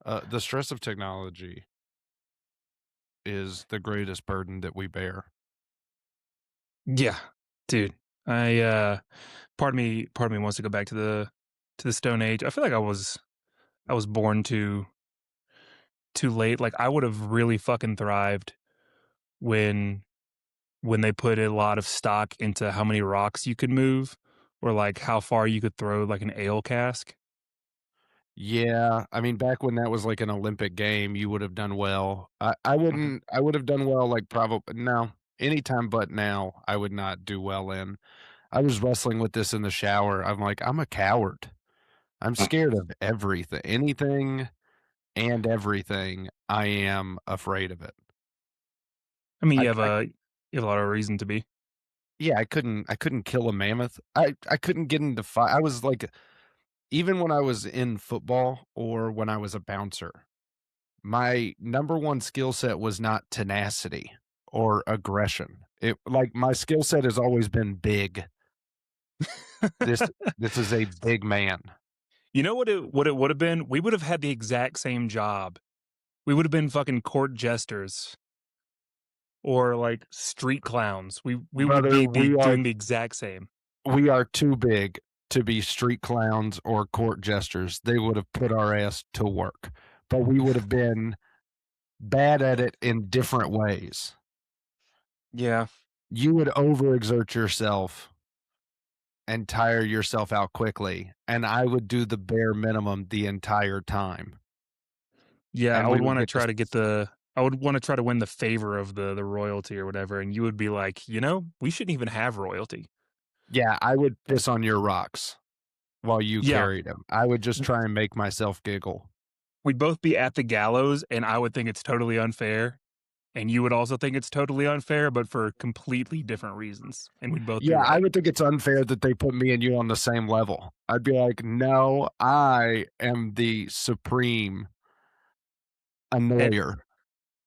The stress of technology is the greatest burden that we bear. Yeah, dude. I part of me wants to go back to the Stone Age. I feel like I was born too late. Like I would have really fucking thrived when they put a lot of stock into how many rocks you could move or like how far you could throw like an ale cask. Yeah, I mean, back when that was like an Olympic game, you would have done well. I Mhm. wouldn't. I would have done well, like probably no, anytime but now. I would not do well in. I was wrestling with this in the shower. I'm like, I'm a coward. I'm scared of everything, anything and everything. I am afraid of it. I mean, I, you have I a lot of reason to be. yeah, I couldn't kill a mammoth. I couldn't get into fight. I was like, even when I was in football or when I was a bouncer, my number one skill set was not tenacity or aggression. It like my skill set has always been big. This this is a big man. You know what it would have been? We would have had the exact same job. We would have been fucking court jesters or like street clowns. We would Brother, be the we are doing the exact same. we are too big to be street clowns or court jesters. They would have put our ass to work, but we would have been bad at it in different ways. Yeah. You would overexert yourself and tire yourself out quickly, and I would do the bare minimum the entire time, Yeah, and I we would would wanna get try this. to get the I would wanna try to win the favor of the royalty or whatever, and you would be like, "You know, we shouldn't even have royalty." Yeah, I would piss on your rocks while you Yeah. carried him. I would just W try and make myself giggle. We'd both be at the gallows, and I would think it's totally unfair, and you would also think it's totally unfair, but for completely different reasons, and we'd both be Yeah, I right. would think it's unfair that they put me and you on the same level. I'd be like, "No, I am the supreme And annoyer."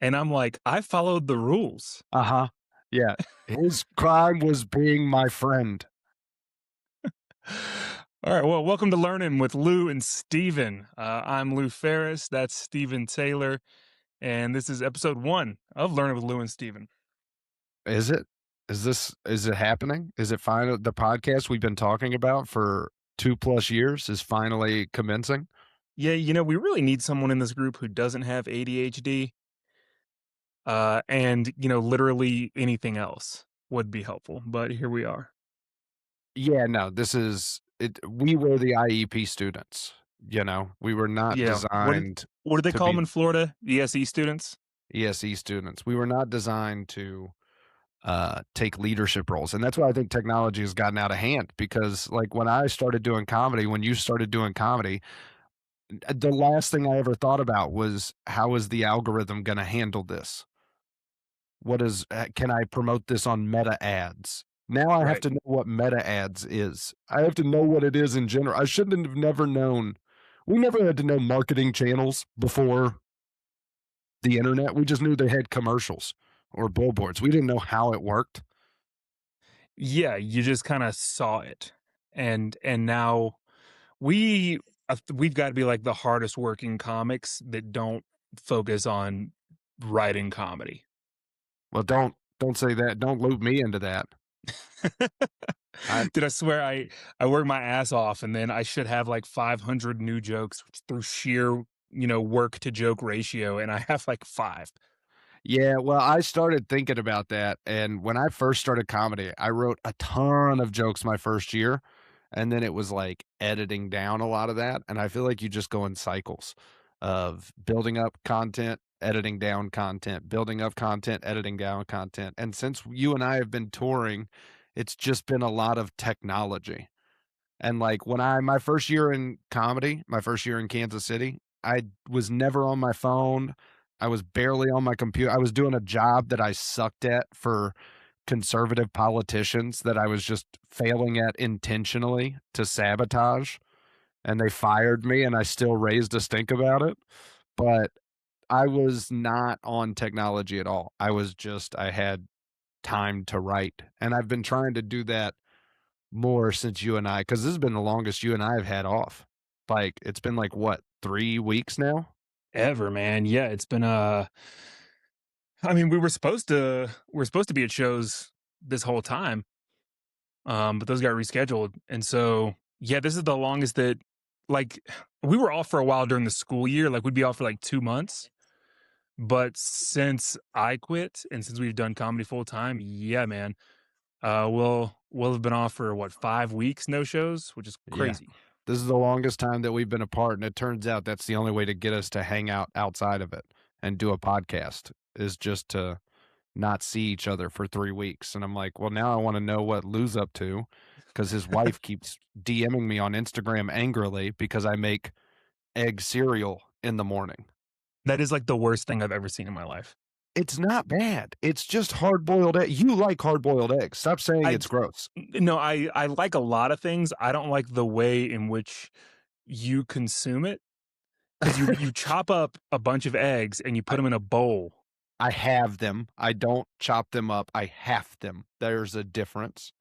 I'm like, "I followed the rules." Uh-huh. Yeah. His crime was being my friend. Alright, well, welcome to Learnin with Lou and Steven. I'm Lou Ferris, that's Steven Taylor, and this is episode 1 of Learning with Lou and Steven. Is it? Is it happening? Is it finally the podcast we've been talking about for 2 plus years is finally commencing? Yeah, we really need someone in this group who doesn't have ADHD, and, literally anything else would be helpful, but here we are. Yeah, no, this is it we were the IEP students, you know? We were not Yeah, designed what do they to call them be in Florida? ESE students? ESE students. We were not designed to, take leadership roles, and that's why I think technology has gotten out of hand because, like, when I started doing comedy, when you started doing comedy, the last thing I ever thought about was, "How is the algorithm gonna handle this? What is can I promote this on Meta ads?" Now I have Right. to know what Meta ads is. I have to know what it is in general. I shouldn't have never known. We never had to know marketing channels before the internet. We just knew they had commercials or billboards. We didn't know how it worked. Yeah, you just kinda saw it, and now we we've gotta be, like, the hardest working comics that don't focus on writing comedy. Well, don't say that. Don't loop me into that. I Dude, I swear I work my ass off, and then I should have, like, 500 new jokes through sheer, work to joke ratio, and I have, like, 5. Yeah, well, I started thinking about that, and when I first started comedy, I wrote a ton of jokes my first year, and then it was, like, editing down a lot of that, and I feel like you just go in cycles of building up content, editing down content, building up content, editing down content, and since you and I have been touring, it's just been a lot of technology, and, like, when I my first year in comedy, my first year in Kansas City, I was never on my phone. I was barely on my computer. I was doing a job that I sucked at for conservative politicians that I was just failing at intentionally to sabotage, and they fired me, and I still raised a stink about it, but I was not on technology at all. I had time to write, and I've been trying to do that more since you and I, because this has been the longest you and I have had off. Like, it's been like, what, 3 weeks now? ever, man. Yeah, it's been I mean, we were supposed to be at shows this whole time, but those got rescheduled. And so yeah, this is the longest that like we were off for a while during the school year, like we'd be off for like 2 months. But since I quit and since we've done comedy full time, yeah, man, we'll have been off for what 5 weeks, no shows, which is Yeah. crazy. This is the longest time that we've been apart, and it turns out that's the only way to get us to hang out outside of it and do a podcast is just to not see each other for 3 weeks, and I'm like, "Well, now I wanna know what Lou's up to because his wife keeps DMing me on Instagram angrily because I make egg cereal in the morning. That is like the worst thing I've ever seen in my life. It's not bad. It's just hard-boiled egg you like hard-boiled eggs. Stop saying I it's gross. no, I like a lot of things. I don't like the way in which you consume it because you chop up a bunch of eggs and you put I them in a bowl. I have them. I don't chop them up. I half them. There's a difference.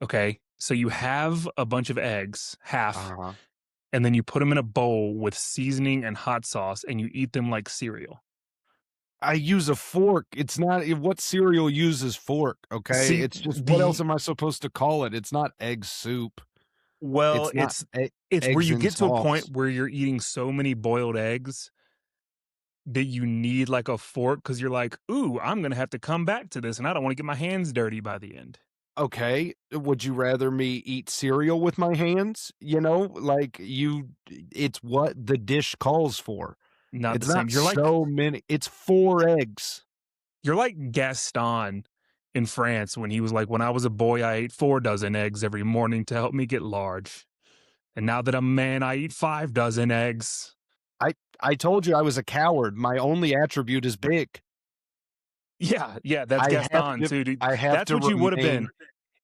Okay, so you have a bunch of eggs, half, Uh-huh. and then you put them in a bowl with seasoning and hot sauce, and you eat them like cereal. I use a fork. It's not what cereal uses fork, okay? See, It's just what else the am I supposed to call it? It's not egg soup. well, It's not it's where eggs you and get to a point sauce. where you're eating so many boiled eggs that you need like a fork because you're like, ooh, I'm gonna have to come back to this, and I don't want to get my hands dirty by the end. Okay, would you rather me eat cereal with my hands? You know, like, it's what the dish calls for. Not the It's same. not so many it's 4 eggs. You're like Gaston in France when he was like, "When I was a boy, I ate 4 dozen eggs every morning to help me get large. And now that I'm a man, I eat 5 dozen eggs." I I told you I was a coward. My only attribute is big. Yeah, yeah, that's I have Gaston to too, dude. I have That's to what you would have remain been.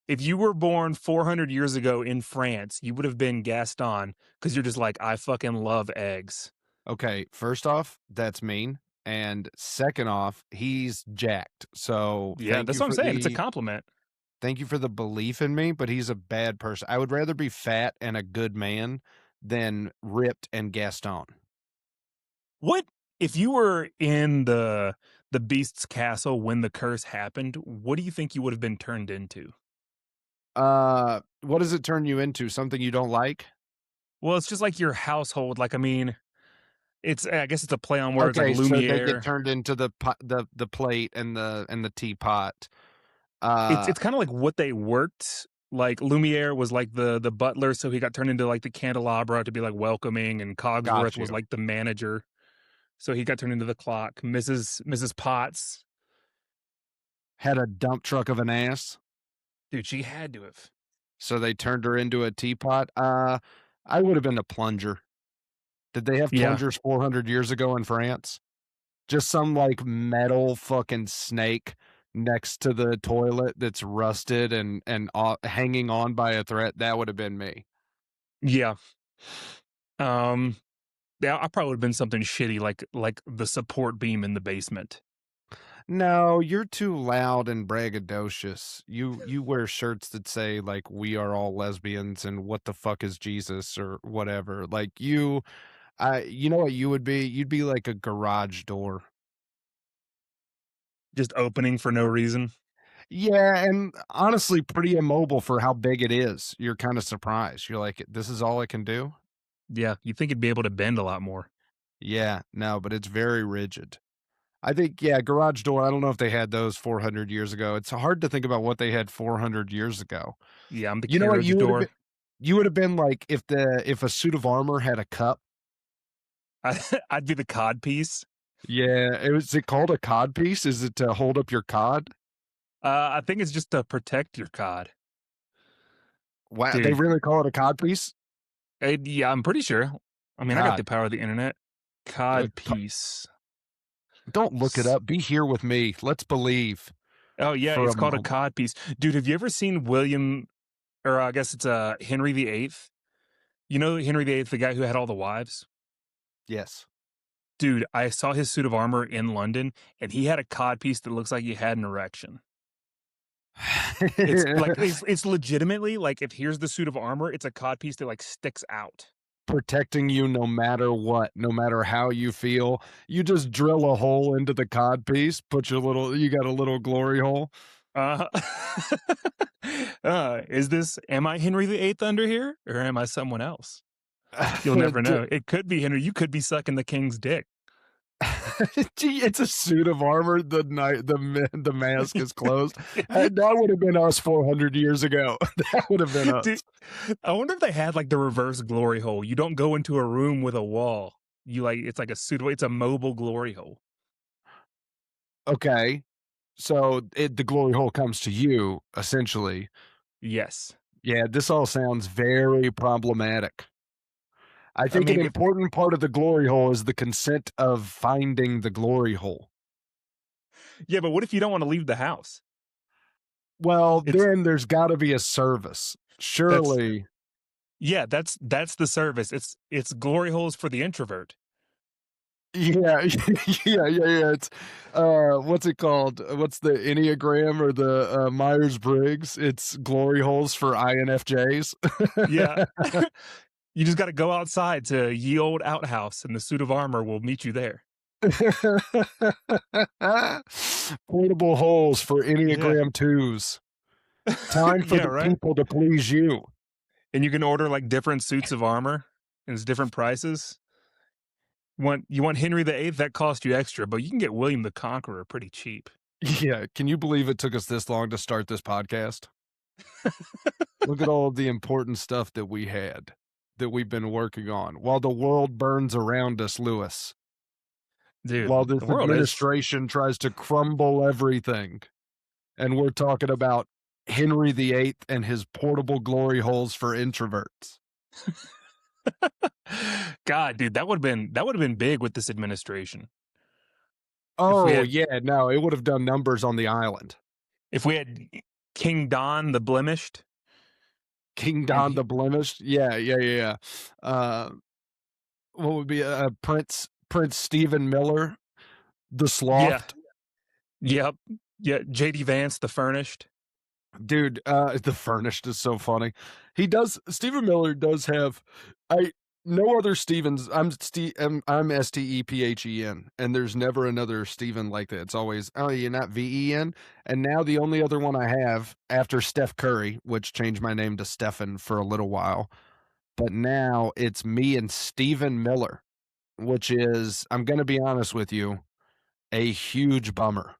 If you were born 400 years ago in France, you would have been Gaston because you're just like, "I fucking love eggs." okay, first off, that's mean, and second off, he's jacked. So, Yeah, that's what I'm saying. It's a compliment. thank you for the belief in me, but he's a bad person. I would rather be fat and a good man than ripped and Gaston. What if you were in the beast's castle when the curse happened, what do you think you would have been turned into? What does it turn you into? Something you don't like? Well, it's just like your household, like, I mean, it's I guess it's a play on words like Okay, so they get Lumiere. turned into the plate and the teapot. It's Uh, it's kinda like what they worked. Like, Lumiere was like the butler, so he got turned into, like, the candelabra to be, like, welcoming, and got Cogsworth was, you. like, the manager, so he got turned into the clock. Mrs. Potts, Had a dump truck of an ass, dude, she had to have. so they turned her into a teapot. I would have been a plunger. Did they have Yeah. plungers 400 years ago in France? Just some, like, metal fucking snake next to the toilet that's rusted and hanging on by a thread, that would have been me. Yeah. Um, yeah, I probably would've been something shitty like the support beam in the basement. No, you're too loud and braggadocious. You wear shirts that say, like, "We are all lesbians," and "What the fuck is Jesus?" or whatever. Like, you know what you would be? You'd be like a garage door. Just opening for no reason. Yeah, and honestly, pretty immobile for how big it is. You're kinda surprised. You're like, "This is all it can do?" Yeah, you'd think it'd be able to bend a lot more. Yeah, no, but it's very rigid. I think, yeah, garage door, I don't know if they had those 400 years ago. It's hard to think about what they had 400 years ago. Yeah, I'm the You know what carriage you would have been? door. You would have been like if a suit of armor had a cup. I'd be the cod piece. Yeah, it called a cod piece? Is it to hold up your cod? I think it's just to protect your cod, Wow, they dude. really call it a cod piece? Yeah, I'm pretty sure. I mean, I got the God, power of the internet. uh, Cod co piece. don't look it S- up. Be here with me. Let's believe Oh yeah, for it's a called a moment. cod piece, dude. Have you ever seen William, or I guess it's Henry VIII? You know Henry VIII, the guy who had all the wives. Yes. Dude, I saw his suit of armor in London, and he had a cod piece that looks like he had an erection. It's like it's legitimately like if here's the suit of armor, it's a cod piece that like sticks out. protecting you no matter what, no matter how you feel. You just drill a hole into the cod piece, put your little you got a little glory hole. Uh, am I Henry VIII under here, or am I someone else? You'll never D know. It could be Henry. You could be sucking the king's dick. Gee, it's a suit of armor, the mask is closed. That would have been us 400 years ago. That would have been Dude, us. I wonder if they had like the reverse glory hole. You don't go into a room with a wall. You like it's like a pseudo. It's a mobile glory hole. Okay, so the glory hole comes to you, essentially. Yes. Yeah, this all sounds very problematic. I I think an mean, if important part of the glory hole is the consent of finding the glory hole. yeah, but what if you don't want to leave the house? Well, It's then there's gotta be a service. that's Surely. yeah, that's the service. It's glory holes for the introvert. Yeah, yeah, it's, what's it called? What's the Enneagram or the, Myers-Briggs? It's glory holes for INFJs. Yeah. You just got to go outside to ye old outhouse, and the suit of armor will meet you there. Portable holes for Yeah. Enneagram 2s. Time for Yeah, the right? people to please you. And you can order like different suits of armor and it's different prices. You want Henry VIII, that cost you extra, but you can get William the Conqueror pretty cheap. Yeah, can you believe it took us this long to start this podcast? Look at all of the important stuff that we had, that we've been working on, while the world burns around us, Lewis. While Dude, the this world is administration tries to crumble everything, and we're talking about Henry VIII and his portable glory holes for introverts. God, dude, that would have been big with this administration. If we Oh, had yeah, no, it would have done numbers on the island. if we had King Don the blemished King and Don he the Blemished. Yeah, yeah, yeah, yeah. What would be, Prince Stephen Miller, the yeah, Slothed? yep. Yeah, JD Vance the furnished. Dude, the Furnished is so funny. Stephen Miller does have I no other Stevens. I'm Stephen, and there's never another Steven like that. It's always, "Oh, you're not VEN?" And now the only other one I have after Steph Curry, which changed my name to Stefan for a little while, but now it's me and Stephen Miller, which is, I'm gonna be honest with you, a huge bummer.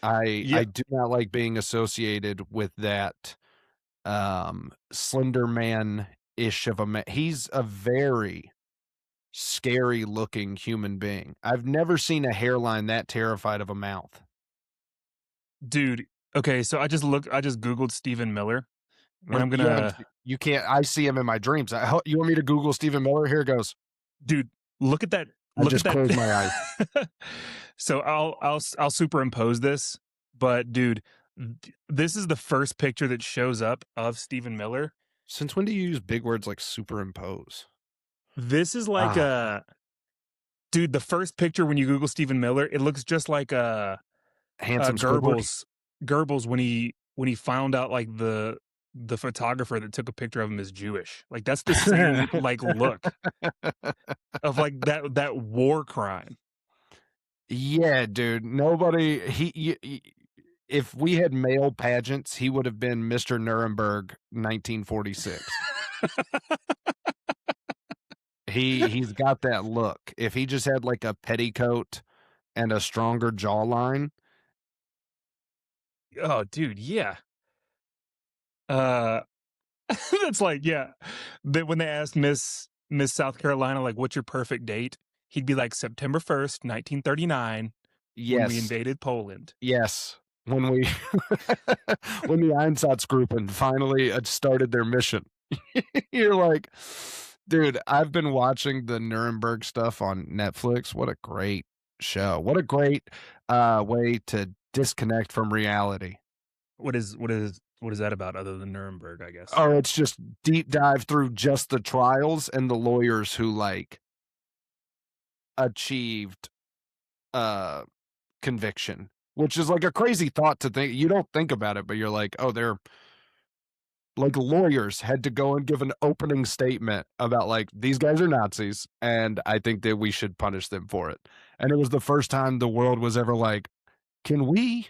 I Yeah, do not like being associated with that, Slender Man-ish of a man. He's a very scary looking human being. I've never seen a hairline that terrified of a mouth. dude. Okay, so I just Googled Stephen Miller and Like, I'm gonna you can't I see him in my dreams. You want me to Google Stephen Miller? Here goes. dude, look at that. I Look at just closed my eyes. that. So I'll superimpose this, but dude, this is the first picture that shows up of Stephen Miller. Since when do you use big words like superimpose? This is like Ah, dude, the first picture when you Google Stephen Miller, it looks just like handsome Squidward? Goebbels when he found out like the photographer that took a picture of him is Jewish. Like that's the same like look of like that war crime. Yeah, dude. Nobody if we had male pageants, he would have been Mr. Nuremberg 1946. He's got that look. If he just had like a petticoat and a stronger jawline, Oh, dude, yeah. Uh that's like, yeah. When they asked Miss South Carolina, like, what's your perfect date? He'd be like September 1st, 1939, when we yes, invaded Poland. yes. When we when the Einsatzgruppen finally started their mission. You're like, dude, I've been watching the Nuremberg stuff on Netflix. What a great show. What a great way to disconnect from reality. What is that about other than Nuremberg, I guess? Oh, it's just deep dive through just the trials and the lawyers who like achieved uh conviction, which is like a crazy thought to think. You don't think about it, but you're like, oh, Like, lawyers had to go and give an opening statement about, like, "These guys are Nazis, and I think that we should punish them for it." And it was the first time the world was ever like, "Can we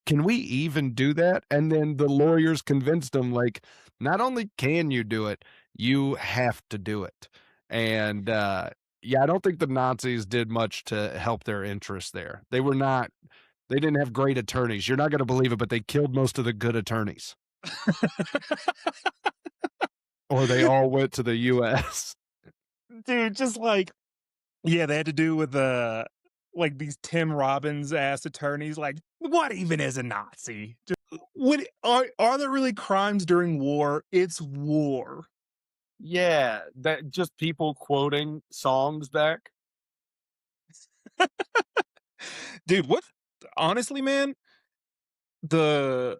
can we even do that?" And then the lawyers convinced them, like, "Not only can you do it, you have to do it." And, yeah, I don't think the Nazis did much to help their interests there. They didn't have great attorneys. You're not gonna believe it, but they killed most of the good attorneys, or they all went to the US. Dude, just like yeah, they had to do with like these Tim Robbins ass attorneys. Like, what even is a Nazi? Just, what are there really crimes during war? It's war. Yeah, that just people quoting songs back. Dude, what honestly, man, the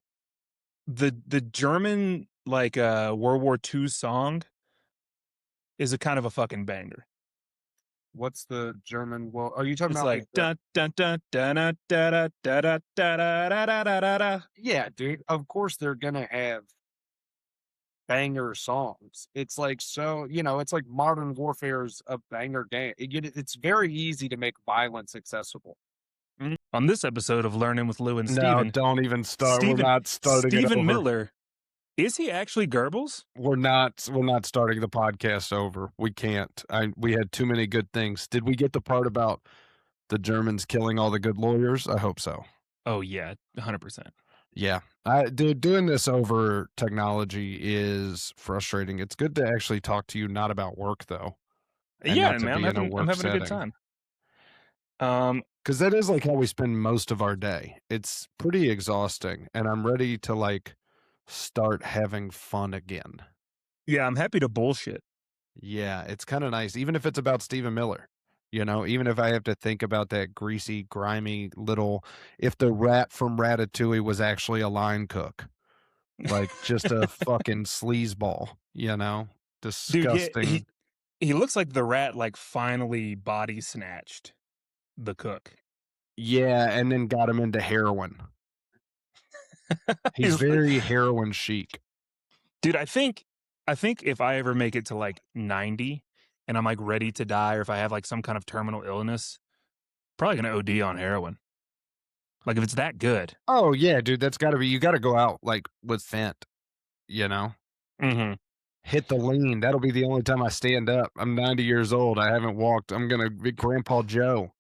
the German like World War II song is a kind of a fucking banger. What's the German well, are you talking It's about, like like, the dun dun dun dun dun dun dun dun dun dun dun dun dun dun. Yeah, dude, of course they're gonna have banger songs. It's like so it's like Modern Warfare's a banger game. It's very easy to make violence accessible. On this episode of Learning with Lou and No, Steven, don't even start. We're Steven not starting it Steven over. Miller, is he actually Goebbels? We're not starting the podcast over. We can't. We had too many good things. Did we get the part about the Germans killing all the good lawyers? I hope so. Oh yeah, 100%. Yeah. Dude, doing this over technology is frustrating. It's good to actually talk to you not about work though, and Yeah, not to man, be in a I'm work having a good setting. time. Um, Because that is like how we spend most of our day. It's pretty exhausting, and I'm ready to like start having fun again. yeah, I'm happy to bullshit. Yeah, it's kind of nice, even if it's about Stephen Miller. Even if I have to think about that greasy, grimy little, if the rat from Ratatouille was actually a line cook, like just a fucking sleazeball, Dude, yeah, disgusting. he looks like the rat like finally body snatched the cook. Yeah, and then got him into heroin. He's He's very heroin chic. dude, I think if I ever make it to like 90 and I'm like ready to die or if I have like some kind of terminal illness, probably gonna OD on heroin. Like if it's that good. Oh yeah, dude, that's gotta be you gotta go out like with Fent, you know? Mhm. Hit the lean. That'll be the only time I stand up. I'm 90 years old. I haven't walked. I'm gonna be Grandpa Joe.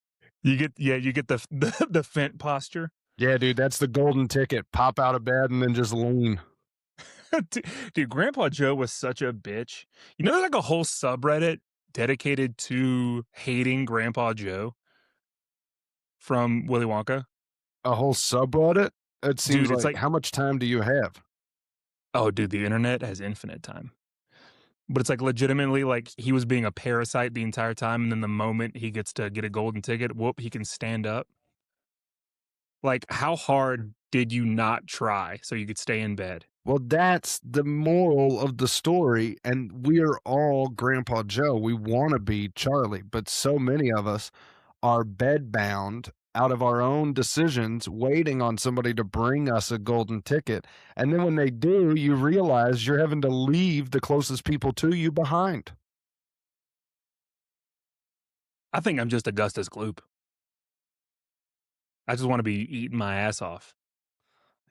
You get the the Fent posture. Yeah, dude, that's the golden ticket. Pop out of bed and then just lean. Dude, Grandpa Joe was such a bitch. You know, there's like a whole subreddit dedicated to hating Grandpa Joe from Willy Wonka. A whole subreddit? It seems Dude, it's like like, how much time do you have? oh, dude, the internet has infinite time. But it's like legitimately like he was being a parasite the entire time. And then the moment he gets to get a golden ticket, whoop, he can stand up. Like, how hard did you not try so you could stay in bed? Well, that's the moral of the story, and we're all Grandpa Joe. We wanna be Charlie, but so many of us are bedbound out of our own decisions, waiting on somebody to bring us a golden ticket, and then when they do, you realize you're having to leave the closest people to you behind. I think I'm just Augustus Gloop. I just want to be eating my ass off.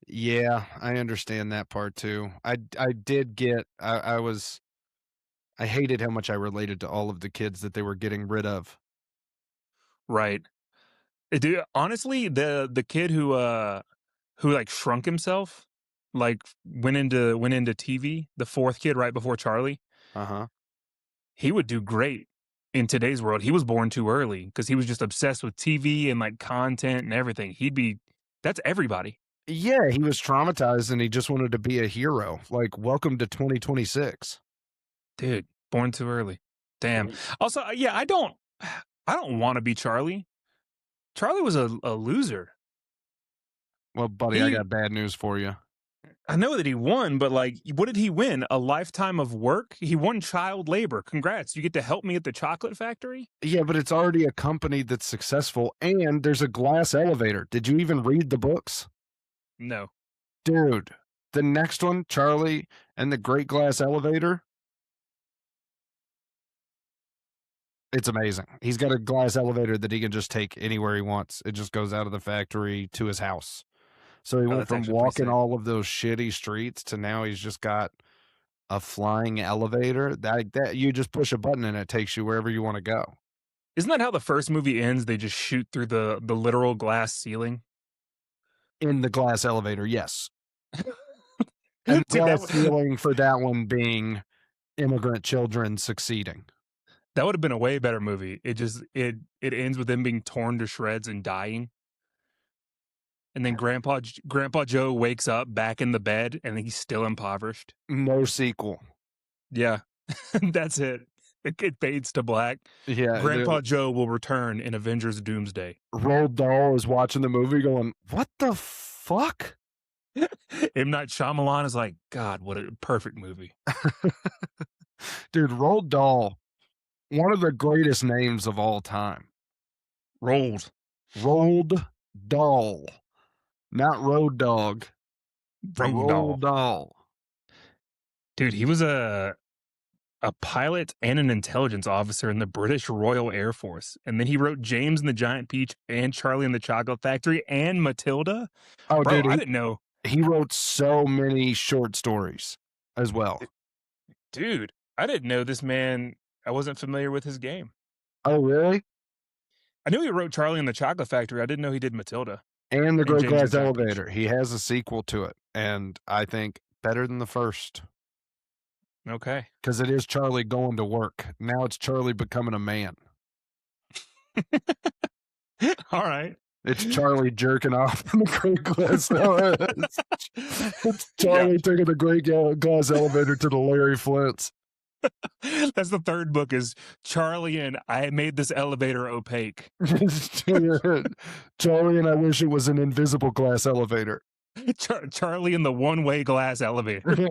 Yeah, I understand that part too. I did get I hated how much I related to all of the kids that they were getting rid of. Right. Dude, honestly, the kid who like shrunk himself, like went into TV, the fourth kid right before Charlie, Uh-huh. he would do great in today's world. He was born too early because he was just obsessed with TV and like content and everything. He'd be that's everybody. Yeah, he was traumatized and he just wanted to be a hero. Like, welcome to 2026. Dude, born too early. Damn. Also, yeah, I don't want to be Charlie. Charlie was a loser. Well, buddy, I He got bad news for you. I know that he won, but like, what did he win? A lifetime of work? He won child labor. Congrats. You get to help me at the chocolate factory? Yeah, but it's already a company that's successful and there's a glass elevator. Did you even read the books? No. Dude, The next one, Charlie and the Great Glass Elevator, it's amazing. He's got a glass elevator that he can just take anywhere he wants. It just goes out of the factory to his house. So he Oh, went that's from actually pretty walking sick. all of those shitty streets to now he's just got a flying elevator that you just push a button and it takes you wherever you wanna go. Isn't that how the first movie ends? They just shoot through the literal glass ceiling? In the glass elevator, yes. And Dude, glass ceiling for that one being immigrant children succeeding. that would have been a way better movie. It ends with them being torn to shreds and dying. And then Grandpa Joe wakes up back in the bed and he's still impoverished. No sequel. Yeah. That's it. It fades to black. Yeah, Grandpa Joe will return in Avengers Doomsday. Roald Dahl is watching the movie going, "What the fuck?" M. Night Shyamalan is like, God, what a perfect movie. Dude, Roald Dahl, one of the greatest names of all time. Rolled. Roald Dahl, not Road Dog. Roald Roald Dahl. Dude, he was a pilot and an intelligence officer in the British Royal Air Force. And then he wrote James and the Giant Peach and Charlie and the Chocolate Factory and Matilda. Oh, Bro, dude, I didn't know. he wrote so many short stories as well. Dude, I didn't know this man. I wasn't familiar with his game. Oh, really? I knew he wrote Charlie and the Chocolate Factory. I didn't know he did Matilda And The and Great James and Glass the Giant Peach. Elevator. He has a sequel to it, and I think better than the first Okay. because it is Charlie going to work. Now it's Charlie becoming a man. All right. It's Charlie jerking off in the Great Glass Elevator. It's Yeah. Charlie taking the Great Glass Elevator to the Larry Flints. That's the third book is Charlie and I made this elevator opaque. Charlie and I wish it was an invisible glass elevator. Charlie in the one-way glass elevator.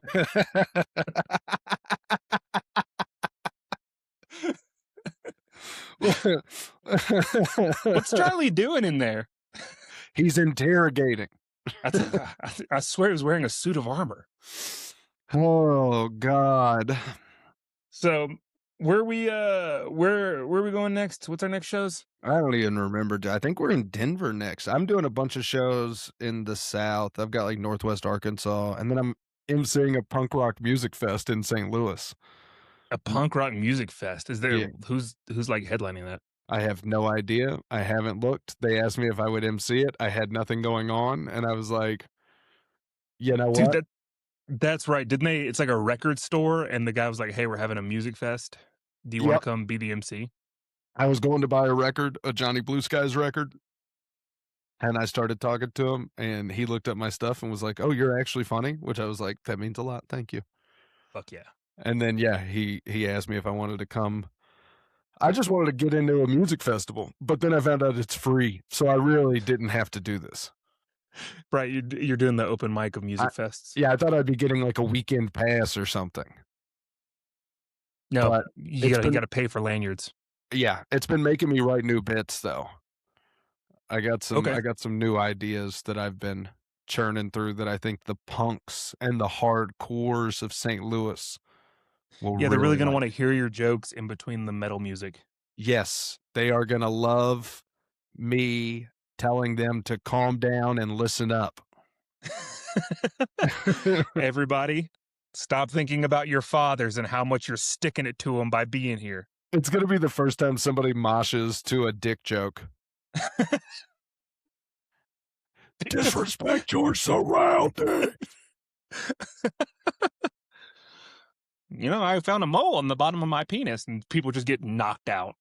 What's Charlie doing in there? He's interrogating. I swear he was wearing a suit of armor. Oh God. So where we going next? What's our next shows? I don't even remember. I think we're in Denver next. I'm doing a bunch of shows in the South. I've got like Northwest Arkansas, and then I'm emceeing a punk rock music fest in St. Louis. A punk rock music fest. Is there Yeah. who's like headlining that? I have no idea. I haven't looked. They asked me if I would MC it. I had nothing going on, and I was like, you know Dude, what? that's right. Didn't they? It's like a record store, and the guy was like, "Hey, we're having a music fest. Do you want Yep. to come be the MC?" I was going to buy a record, a Johnny Blue Skies record, and I started talking to him, and he looked at my stuff and was like, "Oh, you're actually funny," which I was like, "That means a lot. Thank you." Fuck yeah. And then yeah, he asked me if I wanted to come. I just wanted to get into a music festival, but then I found out it's free, so I really didn't have to do this. Right, you're doing the open mic of music fests. Yeah, I thought I'd be getting like a weekend pass or something. No, But you gotta pay for lanyards. yeah, it's been making me write new bits though. I got Okay. some new ideas that I've been churning through that I think the punks and the hardcores of St. Louis will Yeah, they're really gonna like. want to hear your jokes in between the metal music. Yes, they are gonna love me telling them to calm down and listen up. Everybody, stop thinking about your fathers and how much you're sticking it to them by being here. It's gonna be the first time somebody moshes to a dick joke. Disrespect your surroundings. You know, I found a mole on the bottom of my penis, and people just get knocked out.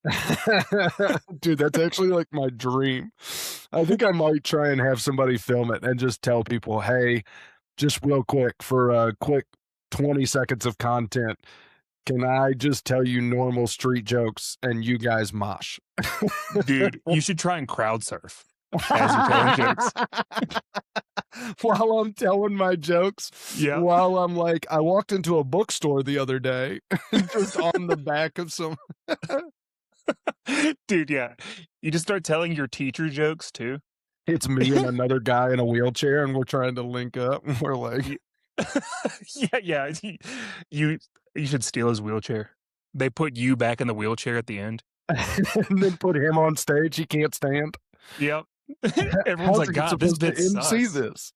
Dude, that's actually like my dream. I think I might try and have somebody film it and just tell people, hey, just real quick for a quick 20 seconds of content, can I just tell you normal street jokes and you guys mosh? Dude, you should try and crowd surf as you're telling jokes. While I'm telling my jokes, Yeah. while I'm like, I walked into a bookstore the other day, just on the back of some. Dude, yeah. You just start telling your teacher jokes too. It's me and another guy in a wheelchair, and we're trying to link up. We're like, Yeah, yeah. You you should steal his wheelchair. They put you back in the wheelchair at the end. And then put him on stage, he can't stand. Yep. Everyone's How's like, he "God, this supposed to bit MC sucks." this?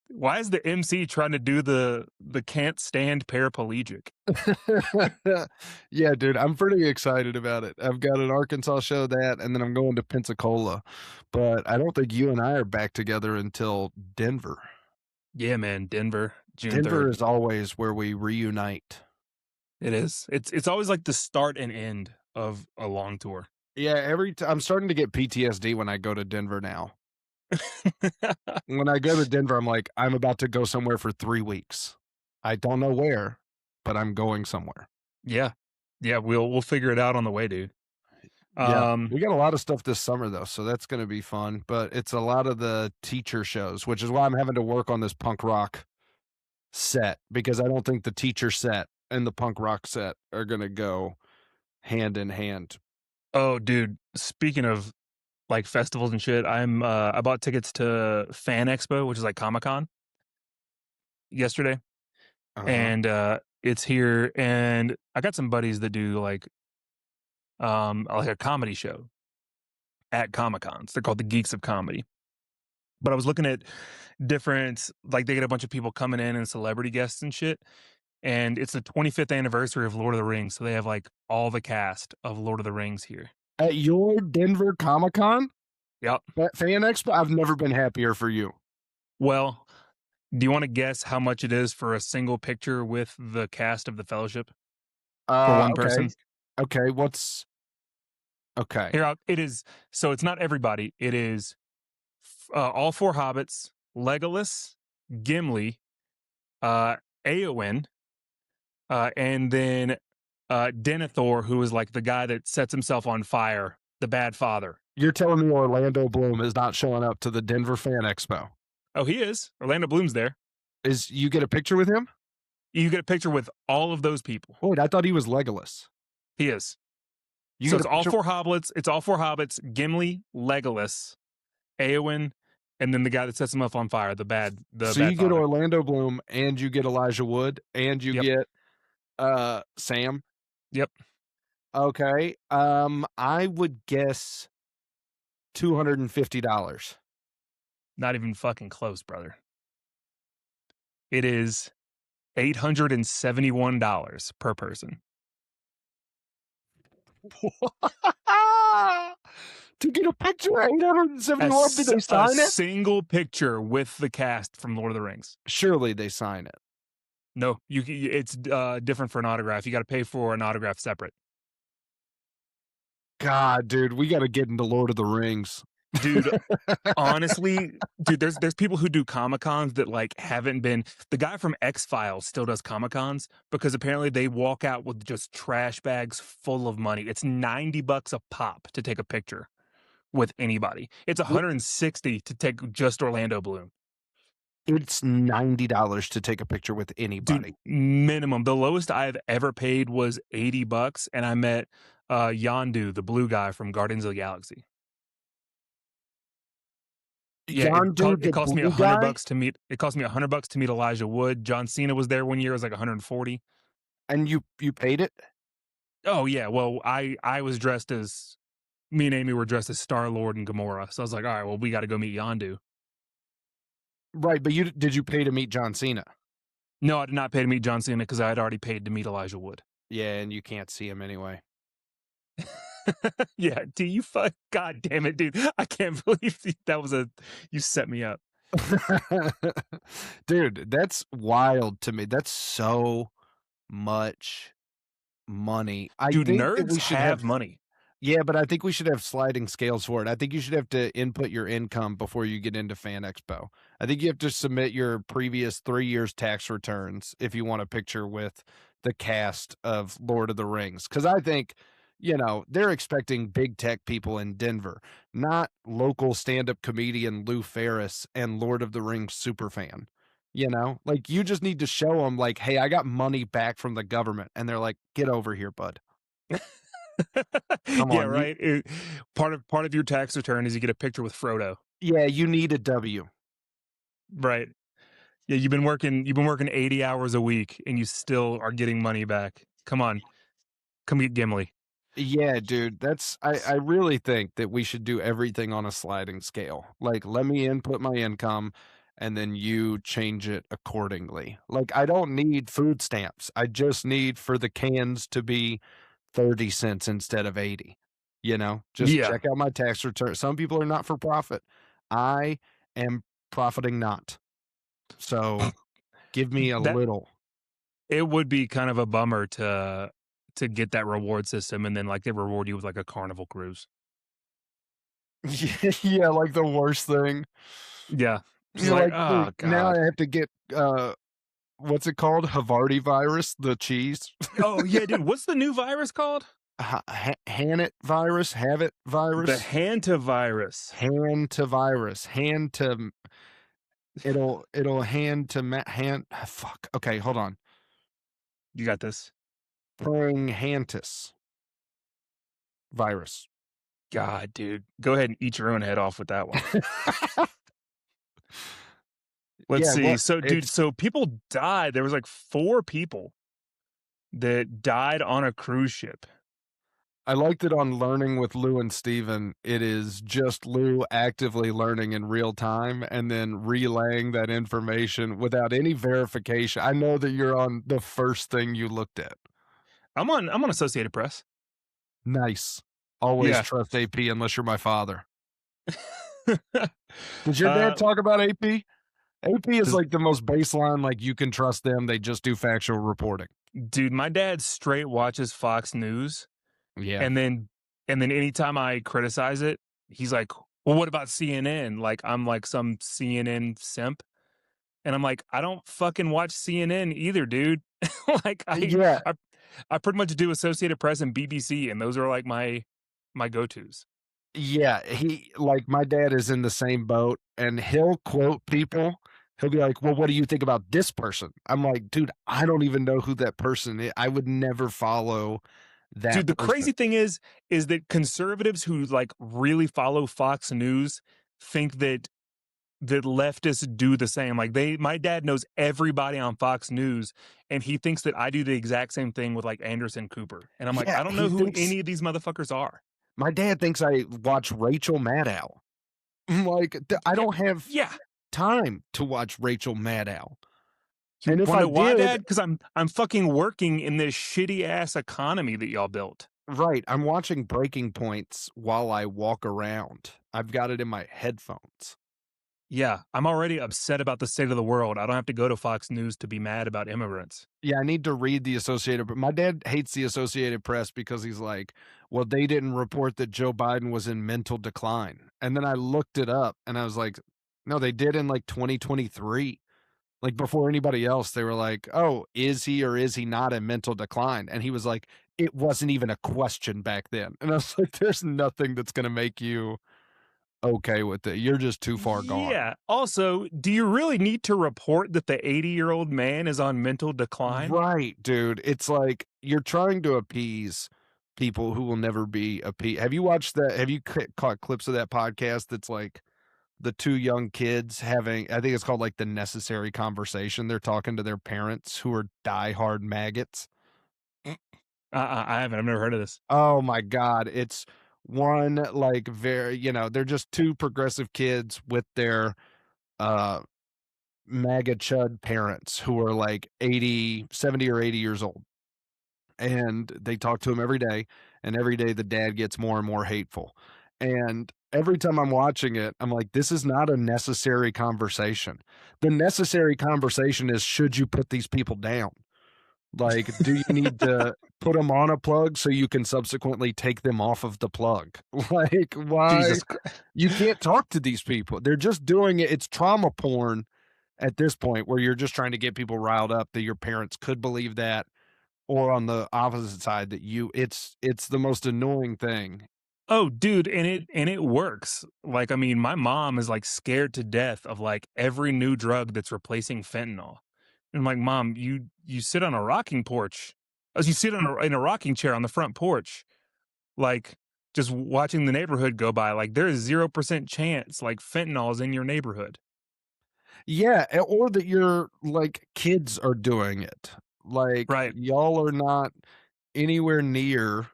Why is the MC trying to do the can't stand paraplegic? Yeah, dude, I'm pretty excited about it. I've got an Arkansas show that, and then I'm going to Pensacola, but I don't think you and I are back together until Denver. Yeah, man, Denver, June Denver 3rd. is always where we reunite. It is. It's always like the start and end of a long tour. Yeah, I'm starting to get PTSD when I go to Denver now. When I go to Denver, I'm like, I'm about to go somewhere for 3 weeks. I don't know where, but I'm going somewhere. Yeah. Yeah, we'll figure it out on the way, dude. Yeah, Um, we got a lot of stuff this summer though, so that's gonna be fun, but it's a lot of the teacher shows, which is why I'm having to work on this punk rock set because I don't think the teacher set and the punk rock set are gonna go hand in hand. oh, dude, speaking of, like, festivals and shit, I bought tickets to Fan Expo, which is like Comic-Con yesterday, Uh-huh. and, it's here, and I got some buddies that do, like a comedy show at Comic-Cons. They're called the Geeks of Comedy. But I was looking at different like, they get a bunch of people coming in and celebrity guests and shit, and it's the 25th anniversary of Lord of the Rings, so they have, like, all the cast of Lord of the Rings here. At your Denver Comic Con? Yep. Fan Expo? I've never been happier for you. Well, do you wanna guess how much it is for a single picture with the cast of the Fellowship for one Okay. person? Okay, what's okay. Here, it is so it's not everybody, it is all 4 hobbits, Legolas, Gimli, uh, Eowyn, and then, Denethor, who is, like, the guy that sets himself on fire, the bad father. You're telling me Orlando Bloom is not showing up to the Denver Fan Expo? Oh, he is. Orlando Bloom's there. Is you get a picture with him? You get a picture with all of those people. Wait, I thought he was Legolas. He is. You So get a picture it's all 4 hobbits, Gimli, Legolas, Eowyn, and then the guy that sets him up on fire, the so bad you get father. Orlando Bloom and you get Elijah Wood and you Yep. get, Sam? Yep. Okay, I would guess $250. Not even fucking close, brother. It is $871 per person. To get a picture at 871, did they A sign it? single picture with the cast from Lord of the Rings. Surely they sign it. No, it's, different for an autograph. You gotta pay for an autograph separate. God, dude, we gotta get into Lord of the Rings. Dude, honestly, dude, there's people who do Comic-Cons that, like, haven't been the guy from X-Files still does Comic-Cons because apparently they walk out with just trash bags full of money. It's $90 a pop to take a picture with anybody. It's What 160 to take just Orlando Bloom. it's $90 to take a picture with Dude, anybody. minimum. The lowest I've ever paid was $80, and I met, Yondu, the blue guy from Guardians of the Galaxy. Yeah, Yon dude, it the cost me blue guy, $100 to meet Elijah Wood. John Cena was there one year, it was like 140. and you paid it? Oh, yeah, well, I was dressed as me and Amy were dressed as Star-Lord and Gamora, so I was like, "Alright, well, we gotta go meet Yondu." Right, but did you pay to meet John Cena? No, I did not pay to meet John Cena because I had already paid to meet Elijah Wood. Yeah, and you can't see him anyway. Yeah, do you God damn it, dude. I can't believe that was a you set me up. Dude, that's wild to me. That's so much money. I Dude, think that nerds we should have have money. yeah, but I think we should have sliding scales for it. I think you should have to input your income before you get into Fan Expo. I think you have to submit your previous 3 years tax returns if you want a picture with the cast of Lord of the Rings. Because I think, they're expecting big tech people in Denver, not local stand-up comedian Lou Ferris and Lord of the Rings super fan. Like, you just need to show them, like, "Hey, I got money back from the government," and they're like, "Get over here, bud. Come Yeah, on, right? Part of your tax return is you get a picture with Frodo. yeah, you need a W." Right. Yeah, you've been working 80 hours a week and you still are getting money back. Come on, come get Gimli. Yeah, dude, that's I really think that we should do everything on a sliding scale. Like, let me input my income and then you change it accordingly. Like, I don't need food stamps. I just need for the cans to be 30 cents instead of 80. You know, just Yeah, check out my tax return. Some people are not for profit. I am profiting not. So give me a that little. it would be kind of a bummer to get that reward system and then like they reward you with like a carnival cruise. Yeah, like the worst thing. Yeah, just You're like like, oh "Dude, now god. I have to get, what's it called? Havarti virus, the cheese? Oh yeah, dude. What's the new virus called? Hannit virus, Have it The virus, hantavirus. Hantavirus, hand to it'll hand to hand fuck, okay, hold on. You got this. Praying-hantis virus. God, dude. Go ahead and eat your own head off with that one. Let's Yeah, see. what So, dude, it's so people died. There was like 4 people that died on a cruise ship. I liked it on Learning with Lou and Steven. It is just Lou actively learning in real time and then relaying that information without any verification. I know that you're on the first thing you looked at. I'm on Associated Press. Nice. Always Yeah. trust AP unless you're my father. Does your dad uh talk about AP? AP is does, like the most baseline, like you can trust them. They just do factual reporting. dude, my dad straight watches Fox News Yeah. and then anytime I criticize it, he's like, "Well, what about CNN?" Like I'm like some CNN simp. And I'm like, "I don't fucking watch CNN either, dude." Like Yeah. I pretty much do Associated Press and BBC, and those are like my go-tos. Yeah, he like, my dad is in the same boat, and he'll quote people. He'll be like, "Well, what do you think about this person?" I'm like, "Dude, I don't even know who that person is. I would never follow that Dude, the person." crazy thing is that conservatives who like really follow Fox News think that leftists do the same. Like my dad knows everybody on Fox News, and he thinks that I do the exact same thing with like Anderson Cooper. And I'm like, Yeah, I don't know he who thinks any of these motherfuckers are. my dad thinks I watch Rachel Maddow. I'm like, I Yeah, don't have yeah. time to watch Rachel Maddow, You and if want to I know why, did, Dad? Because I'm fucking working in this shitty ass economy that y'all built. right, I'm watching Breaking Points while I walk around. I've got it in my headphones. Yeah, I'm already upset about the state of the world. I don't have to go to Fox News to be mad about immigrants. Yeah, I need to read the Associated Pre my dad hates the Associated Press because he's like, "Well, they didn't report that Joe Biden was in mental decline." And then I looked it up and I was like, "No, they did in like 2023." Like before anybody else, they were like, "Oh, is he or is he not in mental decline?" And he was like, "It wasn't even a question back then." And I was like, "There's nothing that's gonna make you okay with it. You're just too far gone." Yeah. Also, do you really need to report that the 80-year-old man is on mental decline? Right, dude. It's like you're trying to appease people who will never be appeased. Have you watched that? Have you caught clips of that podcast that's like the two young kids having, I think it's called like the necessary conversation. They're talking to their parents who are diehard maggots. I haven't. I've never heard of this. Oh my God. It's one like very, they're just two progressive kids with their uh MAGA chud parents who are like 80, 70 or 80 years old. And they talk to him every day, and every day the dad gets more and more hateful. And every time I'm watching it, I'm like, this is not a necessary conversation. The necessary conversation is, should you put these people down? Like, do you need to put them on a plug so you can subsequently take them off of the plug? Like, why? Jesus Christ. You can't talk to these people. They're just doing it. It's trauma porn at this point where you're just trying to get people riled up that your parents could believe that, or on the opposite side that it's the most annoying thing. Oh, dude, and it works. Like, I mean, my mom is like scared to death of like every new drug that's replacing fentanyl. And I'm like, Mom, you sit on a rocking porch. As you sit in a rocking chair on the front porch, like just watching the neighborhood go by. Like there is 0% chance like fentanyl is in your neighborhood. Yeah, or that your, like, kids are doing it. Like, Right. y'all are not anywhere near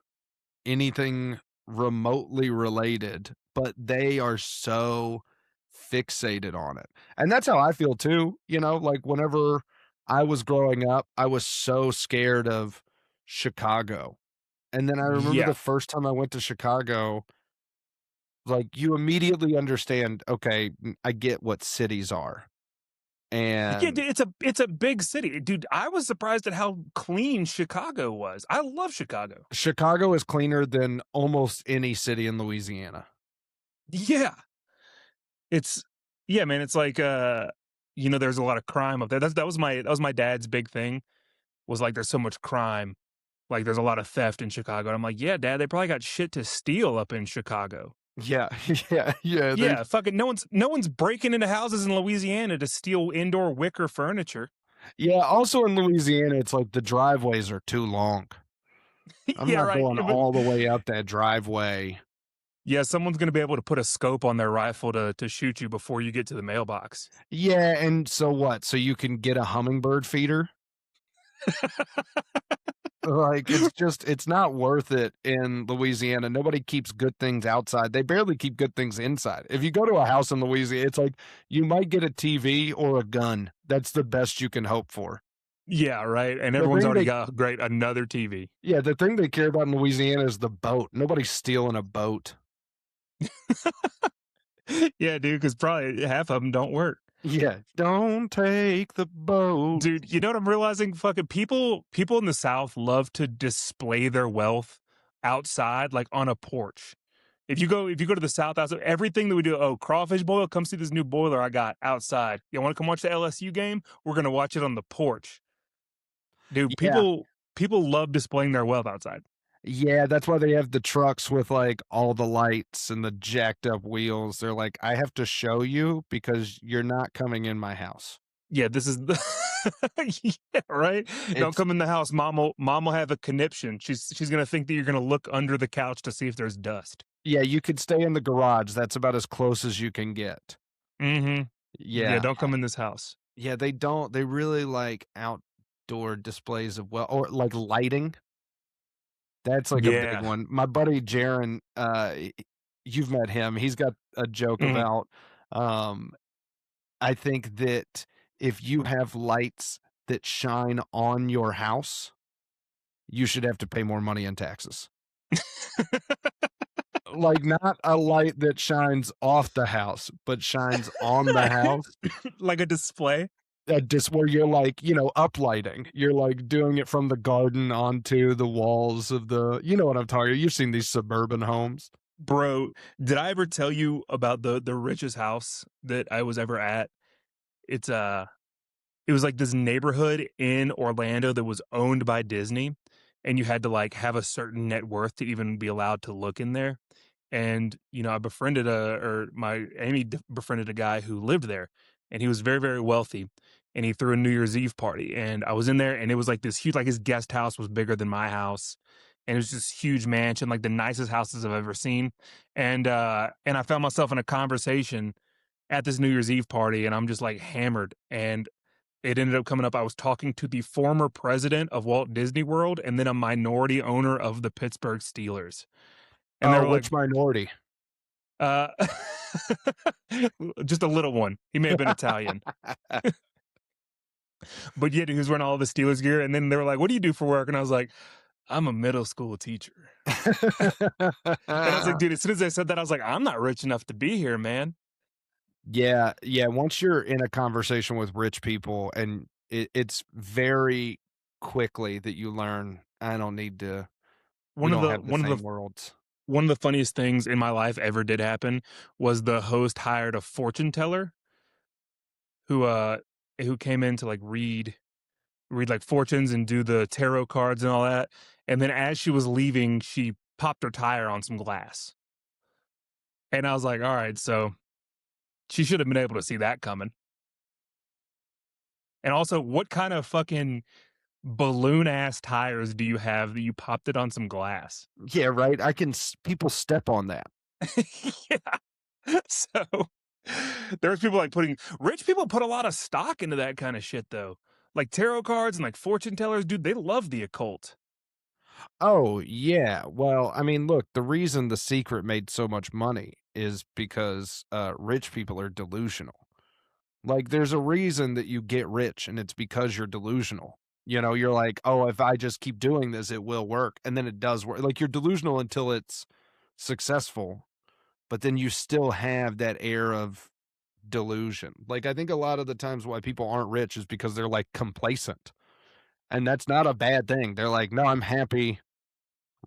anything remotely related, but they are so fixated on it. And that's how I feel too, like, whenever I was growing up, I was so scared of Chicago. And then I remember Yeah. the first time I went to Chicago, like, you immediately understand, okay, I get what cities are. Yeah, And dude, it's a big city. Dude, I was surprised at how clean Chicago was. I love Chicago. Chicago is cleaner than almost any city in Louisiana. Yeah. It's yeah, man, it's like, there's a lot of crime up there. That was my dad's big thing, was like there's so much crime. Like there's a lot of theft in Chicago. And I'm like, "Yeah, dad, they probably got shit to steal up in Chicago." Yeah, yeah, there's Yeah, fucking no one's breaking into houses in Louisiana to steal indoor wicker furniture. yeah, also in Louisiana, it's like the driveways are too long. I'm Yeah, not right. going all the way up that driveway. Yeah, someone's gonna be able to put a scope on their rifle to shoot you before you get to the mailbox. Yeah, and so what? So you can get a hummingbird feeder? Like, it's not worth it in Louisiana. Nobody keeps good things outside. They barely keep good things inside. If you go to a house in Louisiana, it's like you might get a TV or a gun. That's the best you can hope for. Yeah, right, and The everyone's thing already they got, "Great, another TV." Yeah, the thing they care about in Louisiana is the boat. Nobody's stealing a boat. Yeah, dude, because probably half of them don't work. Yeah, don't take the boat. Dude, you know what I'm realizing? Fucking people in the South love to display their wealth outside, like, on a porch. If you go to the South, outside, everything that we do, "Oh, crawfish boil, come see this new boiler I got outside. You wanna come watch the LSU game? We're gonna watch it on the porch." Dude, Yeah. people love displaying their wealth outside. Yeah, that's why they have the trucks with, like, all the lights and the jacked up wheels. They're like, "I have to show you because you're not coming in my house." Yeah, this is the yeah, right? "Don't It's come in the house, mom will have a conniption. She's gonna think that you're gonna look under the couch to see if there's dust." Yeah, you could stay in the garage. That's about as close as you can get. Mhm. Yeah, Yeah. "Don't come in this house." Yeah, they really like outdoor displays of or, like, lighting. That's, like, a big Yeah. one. My buddy Jaron, you've met him. He's got a joke Mhm. about, um I think that if you have lights that shine on your house, you should have to pay more money in taxes. Like, not a light that shines off the house, but shines on the house. Like a display? Just where you're, like, uplighting. You're, like, doing it from the garden onto the walls of you know what I'm talking You've seen these suburban homes. Bro, did I ever tell you about the richest house that I was ever at? It's, it was like this neighborhood in Orlando that was owned by Disney, and you had to, like, have a certain net worth to even be allowed to look in there. And, I befriended my Amy befriended a guy who lived there, and he was very, very wealthy, and he threw a New Year's Eve party, and I was in there, and it was like this huge, like, his guest house was bigger than my house, and it was this huge mansion, like the nicest houses I've ever seen. And I found myself in a conversation at this New Year's Eve party, and I'm just like hammered, and it ended up coming up. I was talking to the former president of Walt Disney World and then a minority owner of the Pittsburgh Steelers. And they Oh, were like, which minority? uh, just a little one. He may have been Italian, but yet he was wearing all the Steelers gear. And then they were like, "What do you do for work?" And I was like, "I'm a middle school teacher." And I was like, dude, as soon as I said that, I was like, "I'm not rich enough to be here, man." Yeah, yeah, once you're in a conversation with rich people and it's very quickly that you learn, I don't need to we One of don't the have the one of the same worlds. one of the funniest things in my life ever did happen was the host hired a fortune teller who uh who came in to like read like fortunes and do the tarot cards and all that. And then as she was leaving, she popped her tire on some glass. And I was like, all right, so she should have been able to see that coming. And also, what kind of fucking balloon ass tires do you have that you popped it on some glass? Yeah, right, I can s people step on that. Yeah. So There's people like putting rich people put a lot of stock into that kind of shit though. Like tarot cards and like fortune tellers, dude, they love the occult. Oh, yeah. Well, I mean, look, the reason The Secret made so much money is because, rich people are delusional. Like, there's a reason that you get rich, and it's because you're delusional. You know, you're like, "Oh, if I just keep doing this, it will work," and then it does work. Like, you're delusional until it's successful, but then you still have that air of delusion. Like, I think a lot of the times why people aren't rich is because they're, like, complacent, and that's not a bad thing. They're like, "No, I'm happy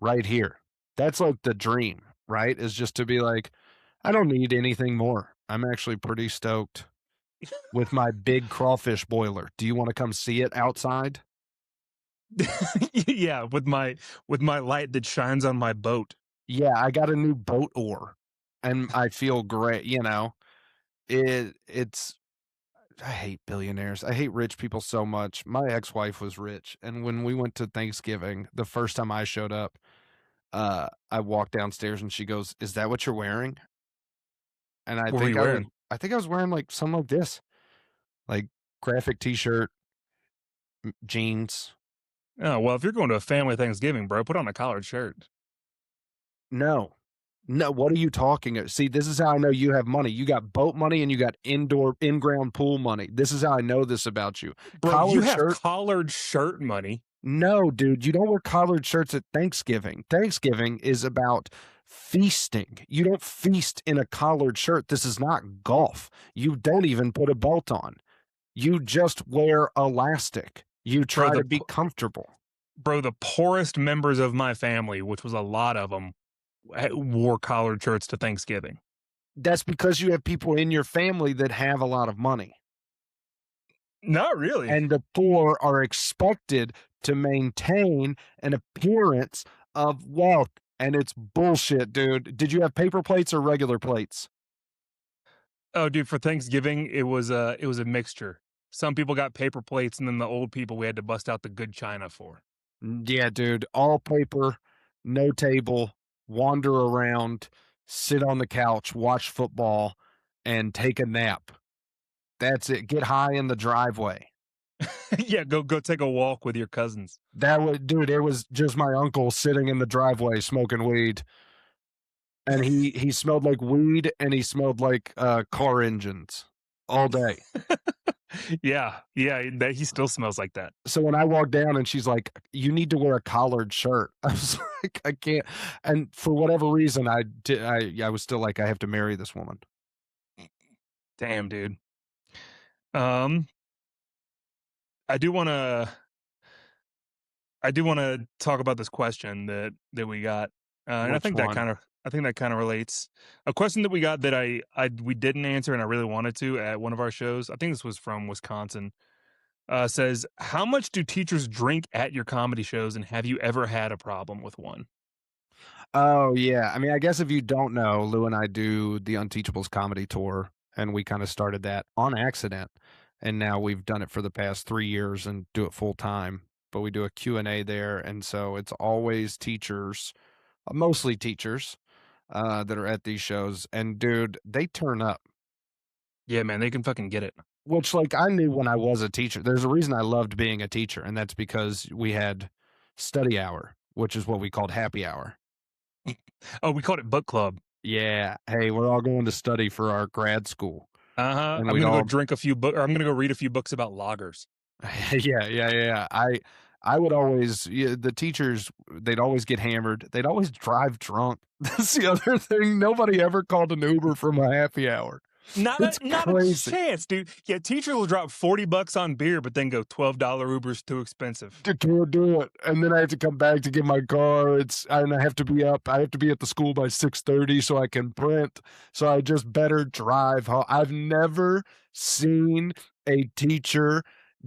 right here." That's like the dream, right? Is just to be like, "I don't need anything more. I'm actually pretty stoked with my big crawfish boiler. Do you wanna come see it outside?" Yeah, with my light that shines on my boat. "Yeah, I got a new boat oar, and I feel great," you know? It's I hate billionaires. I hate rich people so much. My ex-wife was rich, and when we went to Thanksgiving, the first time I showed up, I walked downstairs and she goes, "Is that what you're wearing?" And What were you wearing? I think I was wearing, like, something like this, like, graphic t-shirt, jeans. Oh, well, if you're going to a family Thanksgiving, bro, put on a collared shirt. No. No, what are you talking a See, this is how I know you have money. You got boat money and you got indoor in-ground pool money. This is how I know this about you. Bro, you Collared have shirt? collared shirt money. No, dude, you don't wear collared shirts at Thanksgiving. Thanksgiving is about feasting. You don't feast in a collared shirt. This is not golf. You don't even put a belt on. You just wear elastic. You Bro, try to be comfortable. the poorest members of my family, which was a lot of them, wore collared shirts to Thanksgiving. That's because you have people in your family that have a lot of money. Not really. And the poor are expected to maintain an appearance of wealth, and it's bullshit, dude. Did you have paper plates or regular plates? Oh, dude, for Thanksgiving, it was a mixture. Some people got paper plates, and then the old people we had to bust out the good china for. Yeah, dude, all paper, no table, wander around, sit on the couch, watch football, and take a nap. That's it. Get high in the driveway. Yeah, go take a walk with your cousins. That would Dude, it was just my uncle sitting in the driveway smoking weed, and he smelled like weed and he smelled like, car engines all day. Yeah, yeah, that he still smells like that. So when I walked down and she's like, "You need to wear a collared shirt," I was like, "I can't." And for whatever reason, I was still like, "I have to marry this woman." Damn, dude. Um, I do wanna I do wanna talk about this question that we got, and Which one? I think that kinda relates. A question that we got that I we didn't answer and I really wanted to at one of our shows, I think this was from Wisconsin, says, "How much do teachers drink at your comedy shows, and have you ever had a problem with one?" Oh, yeah. I mean, I guess if you don't know, Lou and I do the Unteachables comedy tour, and we kinda started that on accident, and now we've done it for the past 3 years and do it full time, but we do a Q&A there, and so it's always teachers, mostly teachers, that are at these shows, and dude, they turn up. Yeah, man, they can fucking get it. Which, like, I knew when I was a teacher. There's a reason I loved being a teacher, and that's because we had study hour, which is what we called happy hour. Oh, we called it book club. Yeah. Hey, we're all going to study for our grad school, Uh-huh. and I'm we'd gonna go all drink a few book or I'm gonna go read a few books about loggers. yeah. I would always the teachers, they'd always get hammered. They'd always drive drunk. That's the other thing. Nobody ever called an Uber from a happy hour. It's Not a crazy. chance, dude. Yeah, teachers will drop $40 on beer, but then go $12 Uber's too expensive. Can't do it, and then I have to come back to get my car. And I have to be up. I have to be at the school by 6:30 so I can print. So I just better drive home. I've never seen a teacher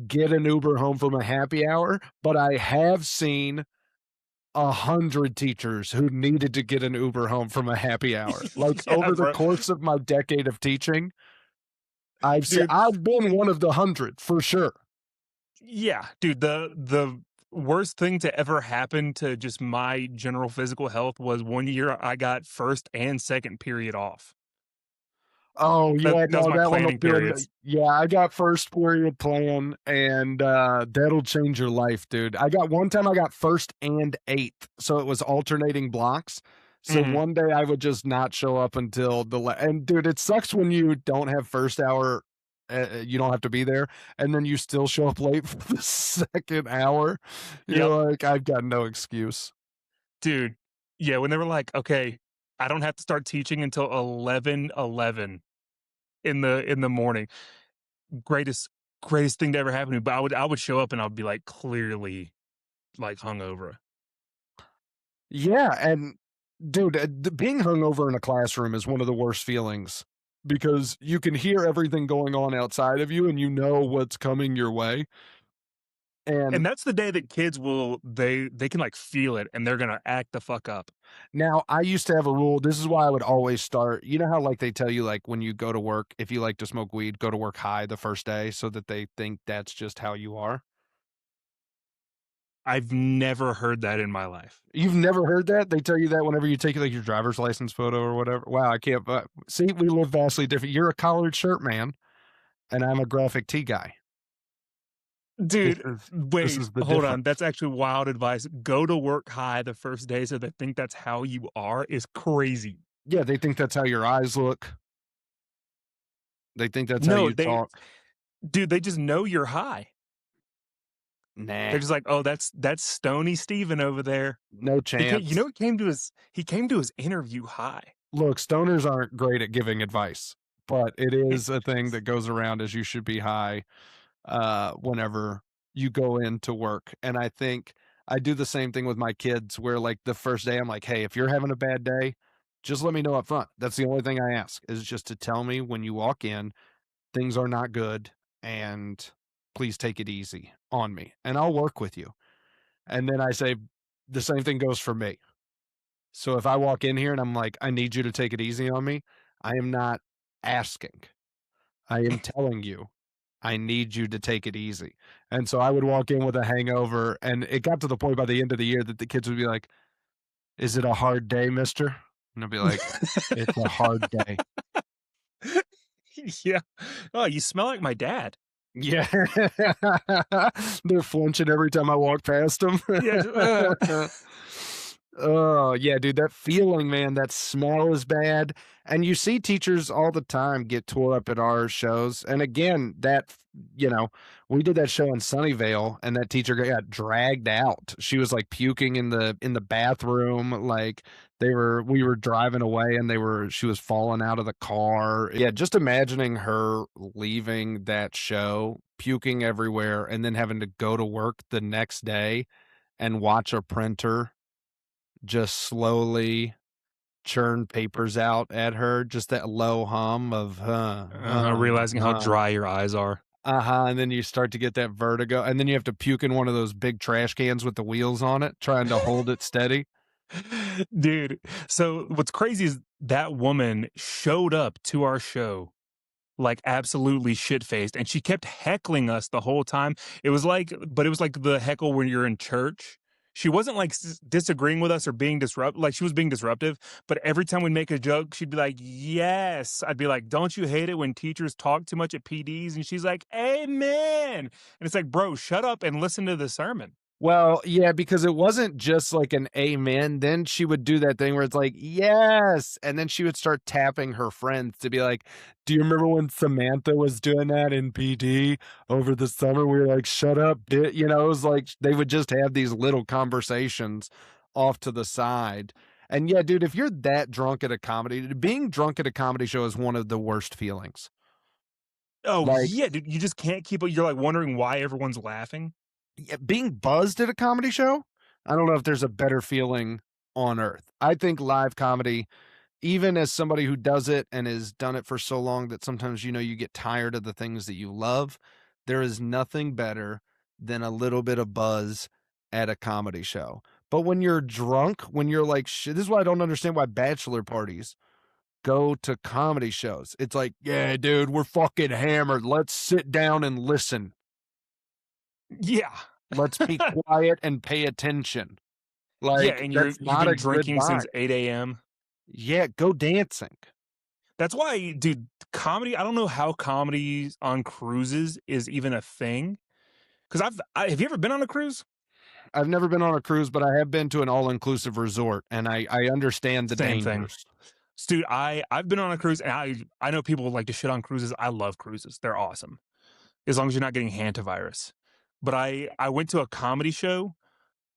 get an Uber home from a happy hour, but I have seen 100 teachers who needed to get an Uber home from a happy hour. Like, Yeah, over the bro. course of my decade of teaching, Dude, I've been one of the 100 for sure. yeah, dude, the worst thing to ever happen to just my general physical health was one year I got first and second period off. Oh, yeah, That was no, my that one will planning do it. periods. Yeah, I got first period plan, and, that'll change your life, dude. I got one time I got first and eighth, so it was alternating blocks. So Mhm. one day I would just not show up until and dude, it sucks when you don't have first hour, you don't have to be there, and then you still show up late for the second hour. Yep. You're like, "I've got no excuse." Dude, yeah, when they were like, "Okay, I don't have to start teaching until 11:11 in the morning." Greatest greatest thing to ever happen to me, but I would show up and I would be, like, clearly, like, hungover. Yeah, and dude, being hungover in a classroom is one of the worst feelings because you can hear everything going on outside of you and you know what's coming your way. And And that's the day that kids will they can, like, feel it, and they're gonna act the fuck up. now I used to have a rule. This is why I would always start. You know how like they tell you like when you go to work, if you like to smoke weed, go to work high the first day so that they think that's just how you are. I've never heard that in my life. You've never heard that? They tell you that whenever you take like your driver's license photo or whatever. Wow, I can't. See, we live vastly different. You're a collared shirt man, and I'm a graphic tee guy. This Dude, is this wait, is the hold on, difference. that's actually wild advice. Go to work high the first day so they think that's how you are is crazy. Yeah, they think that's how your eyes look. They think that's how No, you they talk. dude, they just know you're high. Nah, They're just like, "Oh, that's Stony Steven over there." no He came you chance. know, he came to his interview high. Look, stoners aren't great at giving advice, but it is a thing that goes around as you should be high, whenever you go into work, and I think I do the same thing with my kids where, like, the first day, I'm like, "Hey, if you're having a bad day, just let me know up front." That's the only thing I ask, is just to tell me when you walk in, "Things are not good, and please take it easy on me, and I'll work with you." And then I say, the same thing goes for me. So if I walk in here and I'm like, "I need you to take it easy on me," I am not asking. I am telling you, I need you to take it easy. And so I would walk in with a hangover, and it got to the point by the end of the year that the kids would be like, "Is it a hard day, mister?" And I'd be like, "It's a hard day." Yeah. "Oh, you smell like my dad." Yeah. They're flinching every time I walk past them. Yeah, just, Oh, yeah, dude, that feeling, man, that smell is bad, and you see teachers all the time get tore up at our shows, and again, you know, we did that show in Sunnyvale, and that teacher got dragged out. She was, like, puking in the bathroom, like, we were driving away, and she was falling out of the car. Yeah, just imagining her leaving that show, puking everywhere, and then having to go to work the next day and watch a printer just slowly churn papers out at her, just that low hum of, realizing how dry your eyes are. uh-huh, and then you start to get that vertigo, and then you have to puke in one of those big trash cans with the wheels on it, trying to hold it steady. Dude, so what's crazy is that woman showed up to our show like absolutely shit faced and she kept heckling us the whole time. It was like the heckle when you're in church. She wasn't like disagreeing with us or being disrupt like she was being disruptive, but every time we'd make a joke, she'd be like, "Yes." I'd be like, "Don't you hate it when teachers talk too much at PDs?" And she's like, "Amen." And it's like, "Bro, shut up and listen to the sermon." Well, yeah, because it wasn't just like an amen. Then she would do that thing where it's like, yes. And then she would start tapping her friends to be like, do you remember when Samantha was doing that in PD over the summer? We were like, shut up. You know, it was like they would just have these little conversations off to the side. And yeah, dude, if you're that drunk at a comedy, being drunk at a comedy show is one of the worst feelings. Oh Like, yeah, dude, you just can't keep it. You're like wondering why everyone's laughing. yeah, being buzzed at a comedy show, I don't know if there's a better feeling on earth. I think live comedy, even as somebody who does it and has done it for so long that sometimes you get tired of the things that you love, there is nothing better than a little bit of buzz at a comedy show. But when you're drunk, when you're like, shit, this is why I don't understand why bachelor parties go to comedy shows. It's like, yeah, dude, we're fucking hammered. Let's sit down and listen. Yeah. Let's be quiet and pay attention. Yeah, Like, and that's you've not been a good drinking vibe. since 8 AM. Yeah, go dancing. That's why, dude, comedy, I don't know how comedy on cruises is even a thing. Because have you ever been on a cruise? I've never been on a cruise, but I have been to an all-inclusive resort, and I understand the Same thing. dangers. Dude, I've been on a cruise, and I know people like to shit on cruises. I love cruises. They're awesome. As long as you're not getting hantavirus. But I went to a comedy show,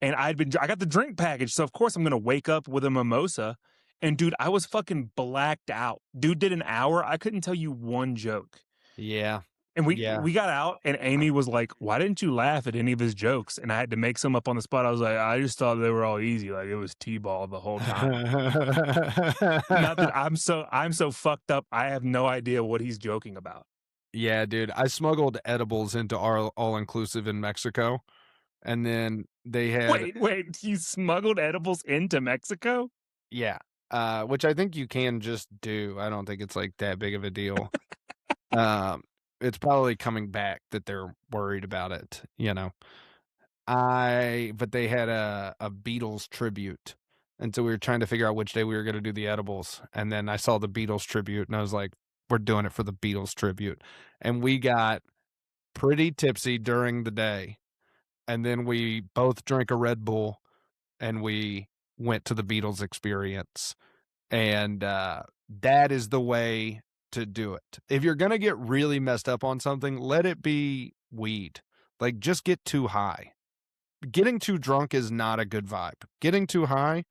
and I got the drink package, so of course I'm gonna wake up with a mimosa. And dude, I was fucking blacked out. Dude did an hour. I couldn't tell you one joke. Yeah. And Yeah. we got out, and Amy was like, "Why didn't you laugh at any of his jokes?" And I had to make some up on the spot. I was like, "I just thought they were all easy, like it was T-ball the whole time." Not that I'm so fucked up. I have no idea what he's joking about. Yeah, dude, I smuggled edibles into our all-inclusive in Mexico, and then they had Wait, you smuggled edibles into Mexico? yeah, which I think you can just do. I don't think it's, like, that big of a deal. Um, it's probably coming back that they're worried about it, you know? But they had a Beatles tribute, and so we were trying to figure out which day we were gonna do the edibles, and then I saw the Beatles tribute, and I was like, "We're doing it for the Beatles tribute," and we got pretty tipsy during the day, and then we both drank a Red Bull, and we went to the Beatles experience, and, that is the way to do it. If you're gonna get really messed up on something, let it be weed. Like, just get too high. Getting too drunk is not a good vibe. Getting too high,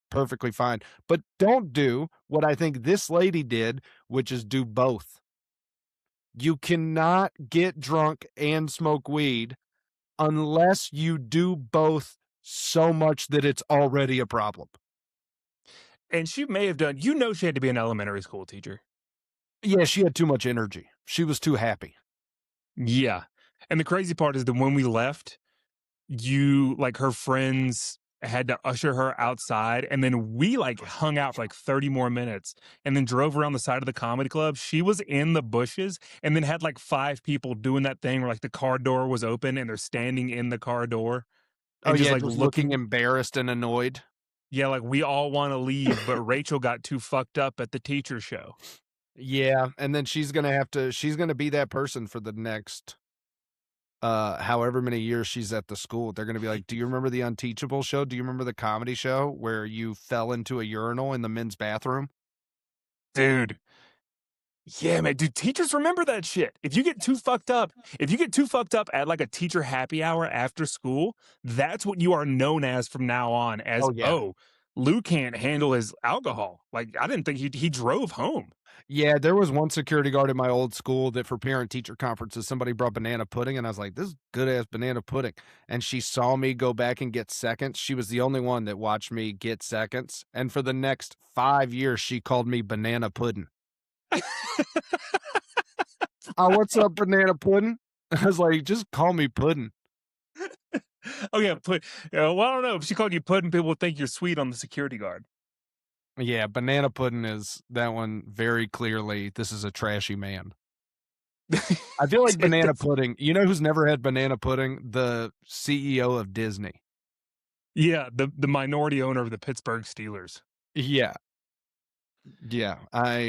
perfectly fine. But don't do what I think this lady did, which is do both. You cannot get drunk and smoke weed unless you do both so much that it's already a problem. And she may have done, she had to be an elementary school teacher. Yeah, she had too much energy. She was too happy. Yeah. And the crazy part is that when we left, her friends had to usher her outside, and then we like hung out for like 30 more minutes and then drove around the side of the comedy club. She was in the bushes and then had like five people doing that thing where like the car door was open and they're standing in the car door Oh, and just yeah, like just looking looking. embarrassed and annoyed. Yeah, like we all want to leave, but Rachel got too fucked up at the teacher show. Yeah, and then she's gonna be that person for the next however many years she's at the school. They're gonna be like, "Do you remember the Unteachable show? Do you remember the comedy show where you fell into a urinal in the men's bathroom?" Dude, yeah, man, dude, teachers remember that shit. If you get too fucked up at like a teacher happy hour after school, that's what you are known as from now on as, Oh, yeah. oh, Lou can't handle his alcohol. Like I didn't think he drove home. Yeah, there was one security guard in my old school that for parent-teacher conferences, somebody brought banana pudding, and I was like, "This is good-ass banana pudding," and she saw me go back and get seconds. She was the only one that watched me get seconds, and for the next 5 years, she called me banana pudding. "Oh, what's up, banana pudding?" I was like, "Just call me pudding." Oh yeah, well, I don't know. If she called you pudding, people would think you're sweet on the security guard. Yeah, banana pudding is that one very clearly, this is a trashy man. I feel like banana pudding, you know who's never had banana pudding? The CEO of Disney. Yeah, the minority owner of the Pittsburgh Steelers. Yeah, yeah,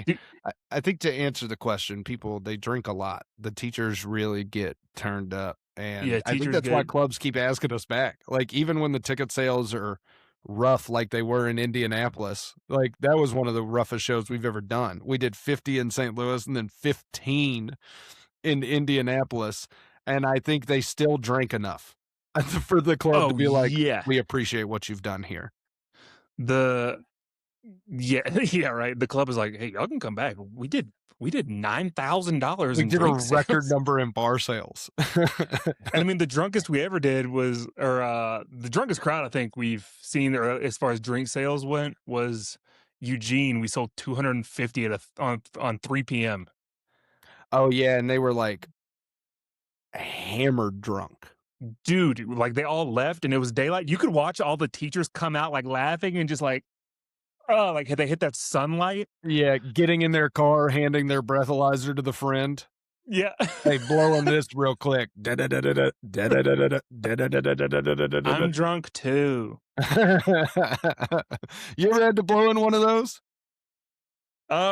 Dude, I think to answer the question, people, they drink a lot. The teachers really get turned up, yeah, and I think teachers that's why get. clubs keep asking us back. Like, even when the ticket sales are rough like they were in Indianapolis, like, that was one of the roughest shows we've ever done. We did 50 in St. Louis and then 15 in Indianapolis, and I think they still drank enough for the club to Oh be like, yeah, "We appreciate what you've done here." the yeah, yeah, right. The club is like, "Hey, y'all can come back. We did $9,000 We in did a drink record sales." number in bar sales. And I mean, the drunkest we ever did was, or the drunkest crowd I think we've seen, or as far as drink sales went, was Eugene. We sold 250 on 3 p.m. Oh, yeah, and they were, like, hammered drunk. Dude, like they all left and it was daylight. You could watch all the teachers come out like laughing and just like, oh, like they hit that sunlight. Yeah, getting in their car, handing their breathalyzer to the friend. Yeah. "Hey, blow on this real quick." Da-da-da-da-da, da-da-da-da-da, da-da-da-da-da-da-da-da-da. I'm drunk too. You ever had to blow in one of those?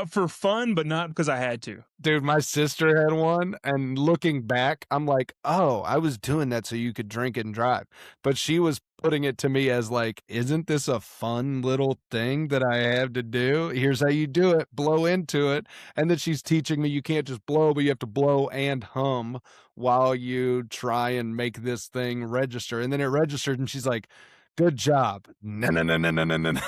For fun, but not because I had to. Dude, my sister had one, and looking back, I'm like, "Oh, I was doing that so you could drink and drive." But she was putting it to me as like, "Isn't this a fun little thing that I have to do? Here's how you do it, blow into it." And then she's teaching me you can't just blow, but you have to blow and hum while you try and make this thing register. And then it registered, and she's like, "Good job." No, no, no, no, no, no, no, no.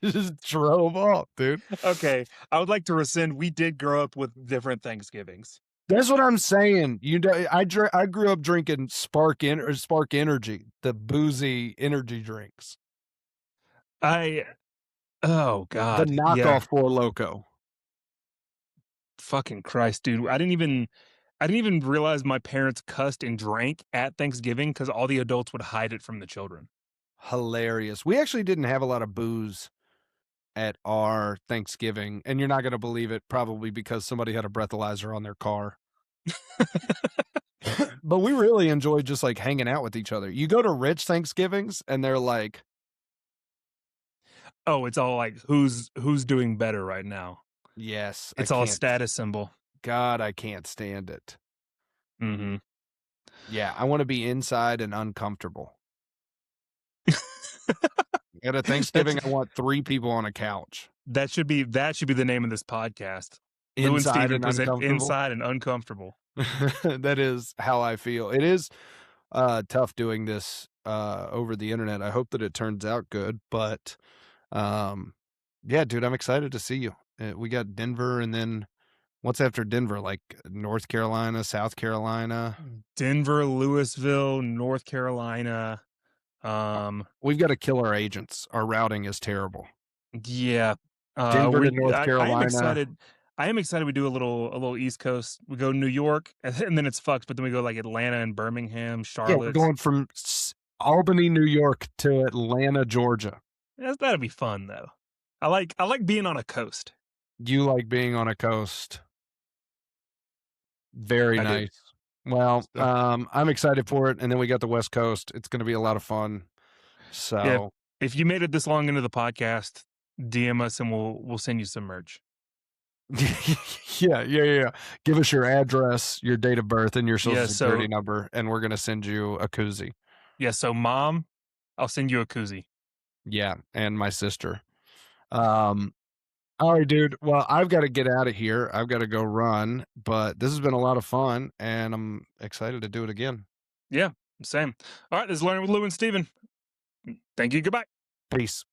Just drove off, dude. Okay, I would like to rescind. We did grow up with different Thanksgivings. That's what I'm saying. You know, I grew up drinking Spark Energy, the boozy energy drinks, I Oh the god, yeah. knockoff Four Loko. Fucking Christ, dude. I didn't even realize my parents cussed and drank at Thanksgiving because all the adults would hide it from the children. Hilarious. We actually didn't have a lot of booze at our Thanksgiving, and you're not gonna believe it, probably because somebody had a breathalyzer on their car. But we really enjoyed just, like, hanging out with each other. You go to rich Thanksgivings, and they're like, Oh, it's all like who's doing better right now. "Yes, I It's all a can't status symbol. God, I can't stand it." Mhm. Yeah, I wanna be inside and uncomfortable. At a That's Thanksgiving, I want 3 people on a couch. that should be the name of this podcast. Lou and Inside Steven and present uncomfortable. Inside and Uncomfortable. That is how I feel. It is, tough doing this, over the internet. I hope that it turns out good, but, um, yeah, dude, I'm excited to see you. We got Denver, and then what's after Denver? Like, North Carolina, South Carolina? Denver, Louisville, North Carolina. Uh, Um, we've gotta kill our agents. Our routing is terrible. yeah. Denver to We North I am Carolina. excited. I am excited we do a little East Coast. We go New York and then it's fucked, but then we go like Atlanta and Birmingham, Yeah, we're Charlotte. going from Albany, New York to Atlanta, Georgia. That'd be fun though. I like being on a coast. You like being on a coast. Very I do. nice. Well, So I'm excited for it, and then we got the West Coast. It's gonna be a lot of fun. if So, if you made it this long into the podcast, DM us and we'll send you some merch. yeah, yeah, yeah, yeah. Give us your address, your date of birth, and your Social Yeah, Security so number, and we're gonna send you a koozie. yeah, so mom, I'll send you a koozie. Yeah, and my sister. Um, alright, dude. Well, I've gotta get out of here. I've gotta go run, but this has been a lot of fun, and I'm excited to do it again. Yeah, same. All right, this is Learning with Lou and Steven. Thank you. Goodbye. Peace.